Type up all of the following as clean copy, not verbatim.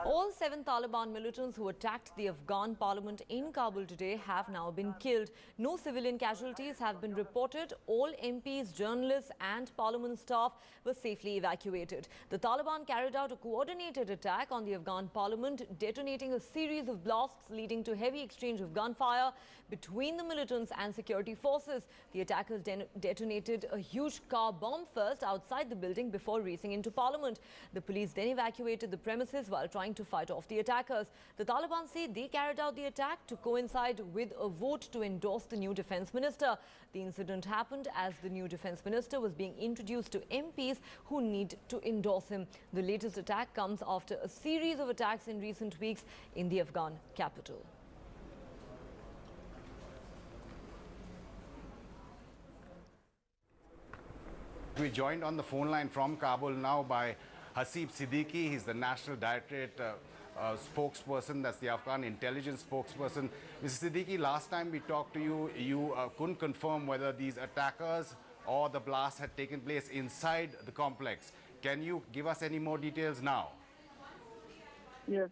All 7 Taliban militants who attacked the Afghan parliament in Kabul today have now been killed. No civilian casualties have been reported. All MPs, journalists and parliament staff were safely evacuated. The Taliban carried out a coordinated attack on the Afghan parliament, detonating a series of blasts leading to heavy exchange of gunfire between the militants and security forces. The attackers detonated a huge car bomb first outside the building before racing into parliament. The police then evacuated the premises while trying to fight off the attackers. The Taliban say they carried out the attack to coincide with a vote to endorse the new defense minister. The incident happened as the new defense minister was being introduced to MPs who need to endorse him. The latest attack comes after a series of attacks in recent weeks in the Afghan capital. We're joined on the phone line from Kabul now by Hasib Siddiqui. He's the National Directorate spokesperson, that's the Afghan intelligence spokesperson. Mr. Siddiqui, last time we talked to you, you couldn't confirm whether these attackers or the blast had taken place inside the complex. Can you give us any more details now? Yes,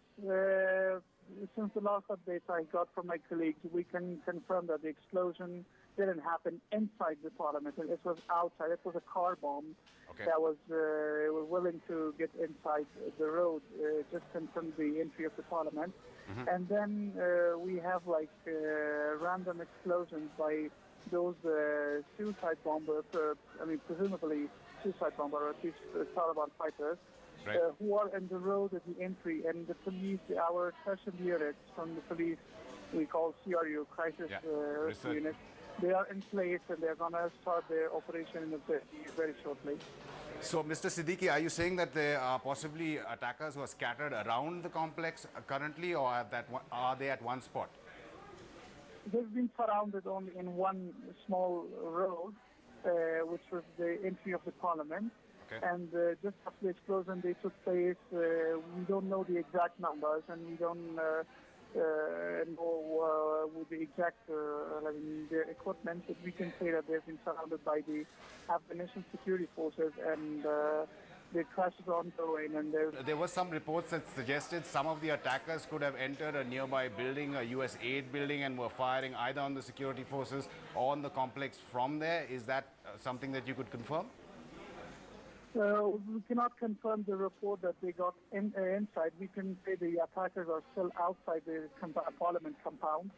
since the last update I got from my colleagues, we can confirm that the explosion didn't happen inside the parliament. It was outside. It was a car bomb that was willing to get inside the road just from the entry of the parliament. And then we have like random explosions by those suicide bombers, presumably suicide bombers, or at least Taliban fighters, who are in the road at the entry. And the police, our special units from the police, we call CRU, Crisis Rescue Unit, they are in place and they're going to start their operation in the city very shortly. So, Mr. Siddiqui, are you saying that there are possibly attackers who are scattered around the complex currently, or are they at one spot? They've been surrounded only in one small road, which was the entry of the parliament. And just after the explosion, they took place. We don't know the exact numbers, and we don't know with the exact their equipment, but we can say that they've been surrounded by the Afghan security forces, and the clashes are ongoing. And there were some reports that suggested some of the attackers could have entered a nearby building, a US aid building, and were firing either on the security forces or on the complex from there. Is that something that you could confirm? We cannot confirm the report that they got inside. We can say the attackers are still outside the parliament compound.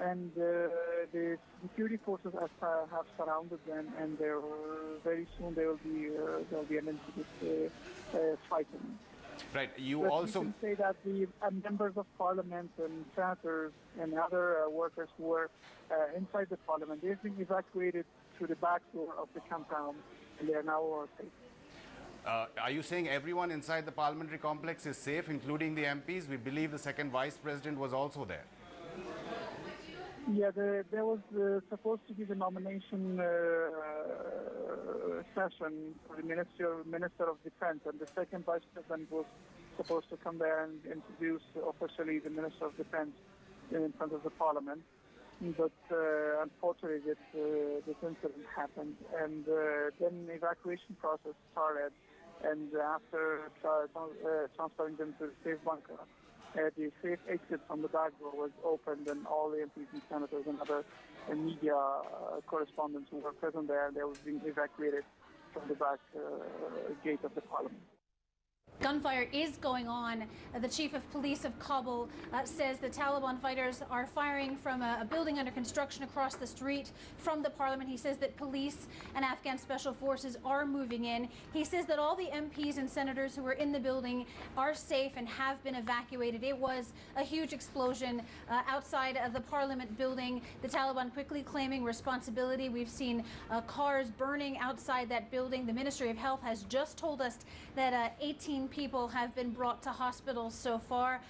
And the security forces have surrounded them, and very soon there will be an incident fighting. Right. We can say that the members of parliament and senators and other workers who were inside the parliament, they've been evacuated through the back door of the compound, and they are now safe. Are you saying everyone inside the parliamentary complex is safe, including the MPs? We believe the second vice president was also there. Yeah, there was supposed to be the nomination session for the Minister of Defense, and the second vice president was supposed to come there and introduce officially the Minister of Defense in front of the parliament. But unfortunately, this incident happened, and then the evacuation process started. And after transferring them to the safe bunker, the safe exit from the back door was opened, and all the MPs and senators and other media correspondents who were present there, they were being evacuated from the back gate of the parliament. Gunfire is going on. The chief of police of Kabul says the Taliban fighters are firing from a building under construction across the street from the parliament. He says that police and Afghan special forces are moving in. He says that all the MPs and senators who were in the building are safe and have been evacuated. It was a huge explosion outside of the parliament building. The Taliban quickly claiming responsibility. We've seen cars burning outside that building. The Ministry of Health has just told us that 18 people have been brought to hospitals so far.